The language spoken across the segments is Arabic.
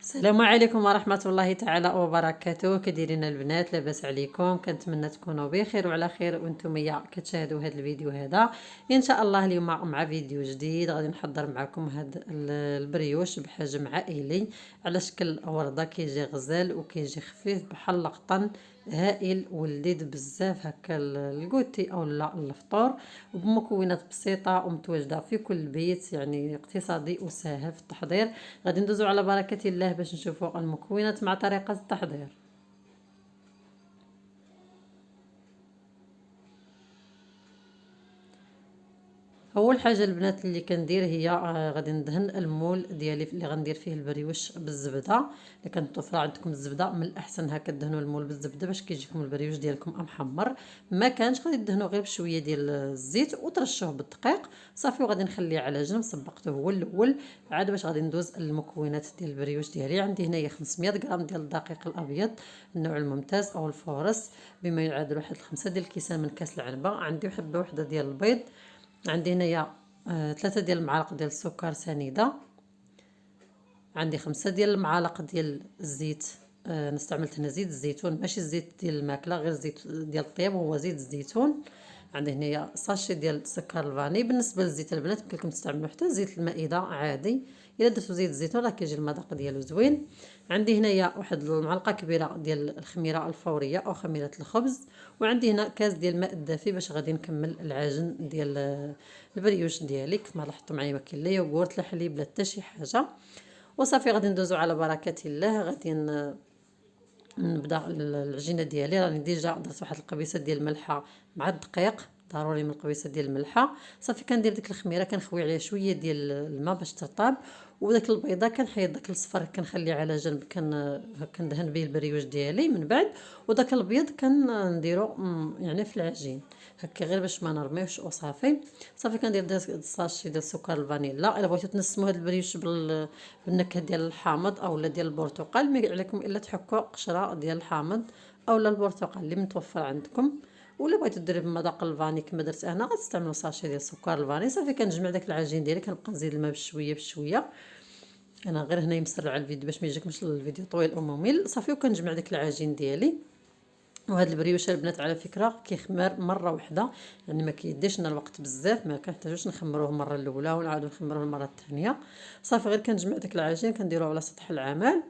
السلام عليكم ورحمة الله تعالى وبركاته. كديرين البنات؟ لاباس عليكم؟ كنتمنى تكونوا بخير وعلى خير وانتم كتشاهدوا هذا الفيديو هذا ان شاء الله. اليوم مع فيديو جديد غادي نحضر معكم هذا البريوش بحجم عائلي على شكل وردة. كيجي غزال وكيجي خفيف بحال القطن، هائل ولذيذ بزاف هكا الكوتي او لا الفطور، وبمكونات بسيطه ومتواجده في كل بيت، يعني اقتصادي وسهل في التحضير. غادي ندوزو على بركه الله باش نشوفوا المكونات مع طريقه التحضير. اول حاجه البنات اللي كندير هي غادي ندهن المول ديالي اللي غندير فيه البريوش بالزبده. اللي كنتوفر عندكم الزبده من الاحسن هكا دهنوا المول بالزبده باش كيجيكم البريوش ديالكم محمر. ما كانش غادي دهنوا غير بشويه ديال الزيت وترشوه بالدقيق صافي، وغادي نخليه على جنب. صبقته هو الاول عاد باش غادي ندوز المكونات ديال البريوش ديالي. عندي هنايا 500 غرام ديال الدقيق الابيض النوع الممتاز او الفورس بما يعادل واحد 5 ديال الكيسان من كاس العنبه. عندي حبه واحده ديال البيض. عندي هنايا 3 ديال المعالق ديال السكر سنيده. عندي 5 ديال المعالق ديال الزيت. استعملت هنا زيت الزيتون ماشي الزيت ديال الماكله، غير زيت ديال الطياب هو زيت الزيتون. عندي هنايا ساشي ديال سكر الفاني. بالنسبه للزيت البنات يمكن لكم تستعملوا حتى زيت المائده عادي، الا درتو زيت الزيتون راه كيجي المذاق ديالو زوين. عندي هنايا واحد المعلقه كبيره ديال الخميره الفوريه او خميره الخبز. وعندي هنا كاس ديال الماء الدافي باش غادي نكمل العجن ديال البريوش ديالي. كما لاحظتوا معايا ما كاين لا يوغورت لا حليب لا حتى شي حاجه. وصافي غادي ندوزو على بركه الله. غادي نبدا العجينه ديالي. راني ديجا درت واحد القبيصه ديال الملحه مع الدقيق، ضروري من القبيصه ديال الملحه. صافي كندير ديك الخميره كنخوي عليها شويه ديال الماء باش ترطاب، وداك البيضه كنحيد داك الصفر كنخليه على جنب. كندهن به البريوش ديالي من بعد، وداك الابيض كنديرو يعني في العجين هكا غير باش ما نرميوش. وصافي صافي كندير الساشي ديال السكر الفانيلا. الا بغيتو تنسموا هذا البريوش بالنكهه ديال الحامض اولا ديال البرتقال، ما عليكم الا تحكوا قشره ديال الحامض اولا البرتقال اللي متوفر عندكم. ولا بغيتو ديروا بمذاق الفاني كما درت انا غتستعملوا ساشي ديال السكر الفاني. صافي كنجمع داك العجين ديالي، كنبقى نزيد الماء بشويه بشويه. انا غير هنا مسرع الفيديو باش ما يجيكمش الفيديو طويل او ممل. صافي وكنجمع داك العجين ديالي. وهاد البريوش البنات على فكره كيخمر مره واحده، يعني ما كيديش لنا الوقت بزاف، ما كنحتاجوش نخمروه المره الاولى ونعاودو نخمروه المره الثانيه. صافي غير كنجمع داك العجين كنديروه على سطح العمل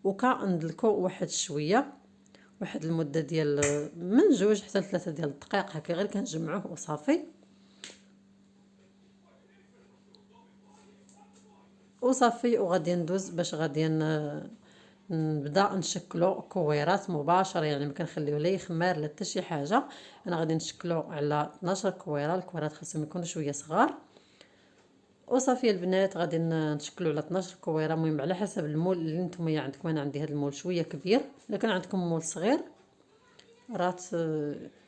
وكندلكو واحد شويه، واحد المده ديال من 2 حتى 3 ديال الدقائق هكا. غير كنجمعوه وصافي. وغادي ندوز باش غادي نبدا نشكلو كويرات مباشره، يعني ما كنخليوه لا يخمر لا حتى شي حاجه. انا غادي نشكلو على 12 كويره. الكويرات خاصهم يكونوا شويه صغار. وصافي البنات غادي نشكلو على 12 كويره، المهم على حسب المول اللي نتوما عندكم. انا عندي هذا المول شويه كبير، الا كان عندكم مول صغير رات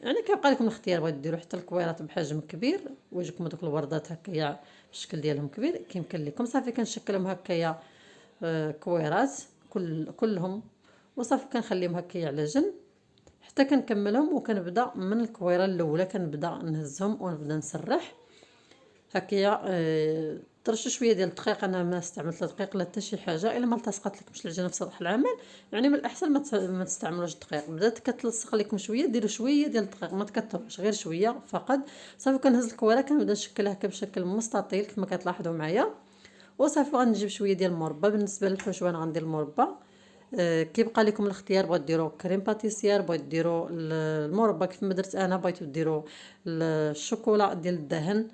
يعني كيبقى لكم الاختيار. بغيتو ديروا حتى الكويرات بحجم كبير ويجيكم دوك الوردات هكايا الشكل ديالهم كبير كيمكن لكم. صافي كنشكلهم هكايا كويرات كلهم. وصافي كنخليهم هكايا على جنب حتى كنكملهم. وكنبدا من الكويره الاولى كنبدا نهزهم ونبدا نسرح هكايا. طرش شويه ديال الدقيق. انا ما استعملت لا دقيق لا حتى شي حاجه. الا ما التصقت لكمش العجينه في سطح العمل يعني من الاحسن ما تستعملوش الدقيق. بدات كتلصق لكم شويه ديروا شويه ديال الدقيق، ما تكثروش غير شويه فقط. صافي كنهز الكويره كنبدا نشكلها هكا بشكل مستطيل كما كتلاحظوا معايا. وصافي غنجيب شويه ديال المربى. بالنسبه للحشوه انا غندير المربى. كيبقى لكم الاختيار، بغيتو ديروا كريم باتيسير، بغيتو ديروا المربى كيف ما درت انا، بغيتو ديروا الشوكولا ديال الدهن،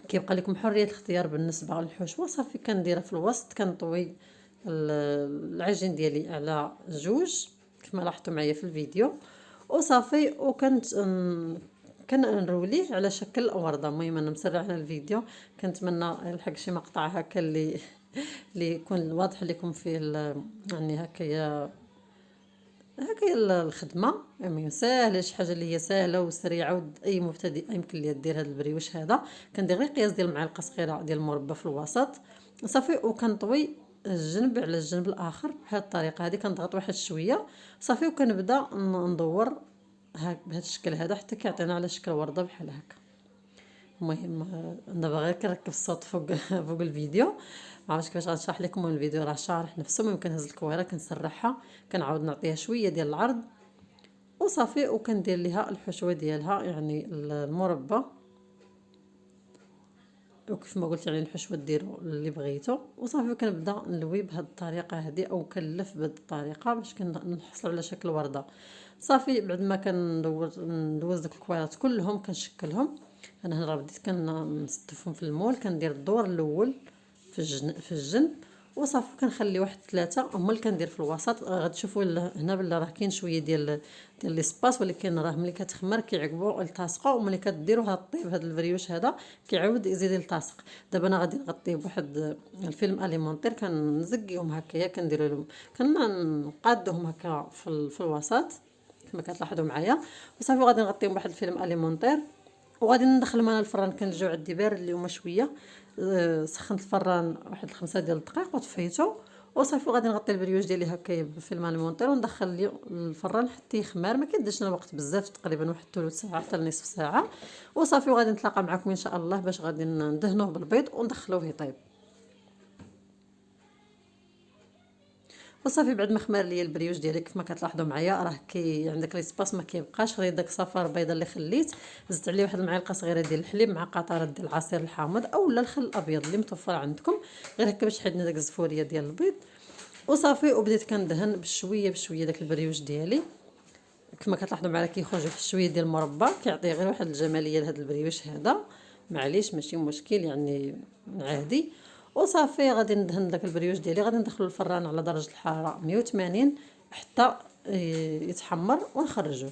كيبقى لكم حريه الاختيار بالنسبه للحشوه. صافي كنديرها في الوسط. كنطوي العجين ديالي على 2 كيف ما لاحظتوا معايا في الفيديو. وصافي كنروليه على شكل ورده. المهم انا مسرعه الفيديو، كنتمنى يلحق شي مقطع هكا اللي يكون واضح لكم فيه يعني هكايا الخدمه. يعني ساهله، شي حاجه اللي هي ساهله وسريعه اي مبتدئ يمكن ليه دير هذا البريوش هذا. كندير غير قياس ديال المعلقه صغيره ديال المربى في الوسط. صافي وكنطوي الجنب على الجنب الاخر بهذه الطريقه هذه. كنضغط واحد شويه صافي وكنبدا ندور بهذا الشكل هذا حتى كيعطينا على شكل ورده بحال هكا. المهم دابا غير كنركب الصوت فوق فوق الفيديو، ما عرفتش كيفاش غنشرح لكم. الفيديو راه شارح نفسه. ممكن نهز الكويره كنسرحها، كنعاود نعطيها شويه ديال العرض وصافي، وكندير ليها الحشوه ديالها يعني المربى. وكيف ما قلت يعني الحشوه ديروا اللي بغيتو وصافي. وكنبدا نلوي بهذه الطريقه هذه او كنلف بهذه الطريقه باش كنحصلوا على شكل ورده. صافي بعد ما كندوز داك الكويرات كلهم كنشكلهم. انا هنا راه بديت كنستفهم في المول. كندير الدور الاول في الجنب وصافي. كنخلي واحد 3 هما اللي كندير في الوسط. غتشوفوا هنا بلا راه كاين شويه ديال ليسباس، ولكن راه ملي كتخمر كيعقبوا يلتصقوا. وملي كديروا هاد الطيب هاد الفريوش هذا كيعاود يزيد يلتصق. دابا انا غادي نغطيه بواحد الفيلم اليمونطير، كنزكيهم هكايا، كندير لهم كنقادوهم هكا في الوسط كما كتلاحظوا معايا. وصافي غادي نغطيهم بواحد الفيلم اليمونطير وغادي ندخلهم انا الفران. كنرجعو عندي بارد اليوم شويه. سخنت الفران واحد 5 ديال الدقائق وطفيته وصافي. غادي نغطي البريوش ديالي هكايا بفيلم المونطير وندخل ليه الفران حتى يخمر. ما كيديرش لنا وقت بزاف، تقريبا واحد ثلث ساعه حتى نصف ساعه وصافي. وغادي نتلاقى معكم ان شاء الله باش غادي ندهنوه بالبيض وندخلوه يطيب. وصافي بعد ما خمر ليا البريوش ديالي كيف ما كتلاحظوا معايا راه عندك ليسباس ما كيبقاش غير داك صفار بيضه اللي خليت. زدت عليه واحد المعلقه صغيره ديال الحليب مع قطرات ديال العصير الحامض اولا الخل الابيض اللي متوفر عندكم، غير هكا باش تحيدنا داك الزفوريه ديال البيض. وصافي وبديت كندهن بشويه داك البريوش ديالي. كما كتلاحظوا معايا كيخرج واحد شويه ديال المربى، كيعطي غير واحد الجماليه لهاد البريوش هذا. معليش ماشي مشكل يعني عادي. وصافي غادي ندهن داك البريوش ديالي، غادي ندخلو الفران على درجه الحراره 180 حتى يتحمر ونخرجوه.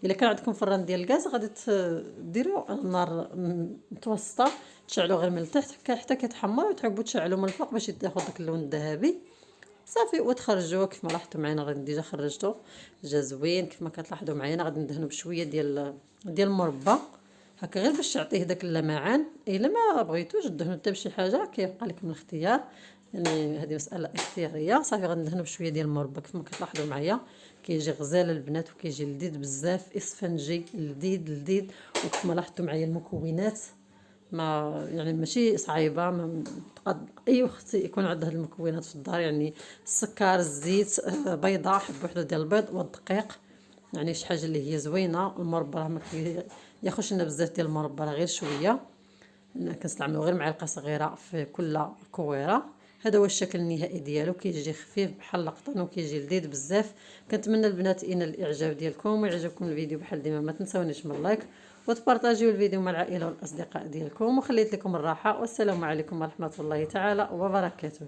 الا كان عندكم فران ديال الغاز غادي ديروا على النار متوسطه، تشعلوا غير من التحت حتى كيتحمر وتعاودوا تشعلوا من الفوق باش ياخذ داك اللون الذهبي. صافي وتخرجوه كيف ما لاحظتوا معايا. راه ديجا خرجته جا زوين كيف ما كتلاحظوا معايا. غادي ندهنوا بشويه ديال المربى هكا غير باش يعطيه داك اللمعان. الا ما بغيتوش دهنوا حتى بشي حاجه كيبقى لكم الاختيار، يعني هذه مساله اختياريه. صافي غندهنوا بشويه ديال المربى كيف ما كتلاحظوا معايا. كيجي غزال البنات وكيجي لذيذ بزاف، اسفنجي لذيذ. وكيف ما لاحظتوا معايا المكونات ما يعني ماشي صعيبه. ما قد اي اخت يكون عندها المكونات في الدار، يعني السكر الزيت بيضه حبه وحده ديال البيض والدقيق، يعني شي حاجه اللي هي زوينه. المربى راه ما ياخذش لنا بزاف ديال المربى، راه غير شويه. كنستعملوا غير معلقه صغيره في كل كويره. هذا هو الشكل النهائي ديالو. كيجي خفيف بحال القطن وكيجي لذيذ بزاف. كنتمنى البنات ينال الاعجاب ديالكم ويعجبكم الفيديو. بحال ديما ما تنساونيش من اللايك وتبارطاجيو الفيديو مع العائله والاصدقاء ديالكم. وخليت لكم الراحه والسلام عليكم ورحمه الله تعالى وبركاته.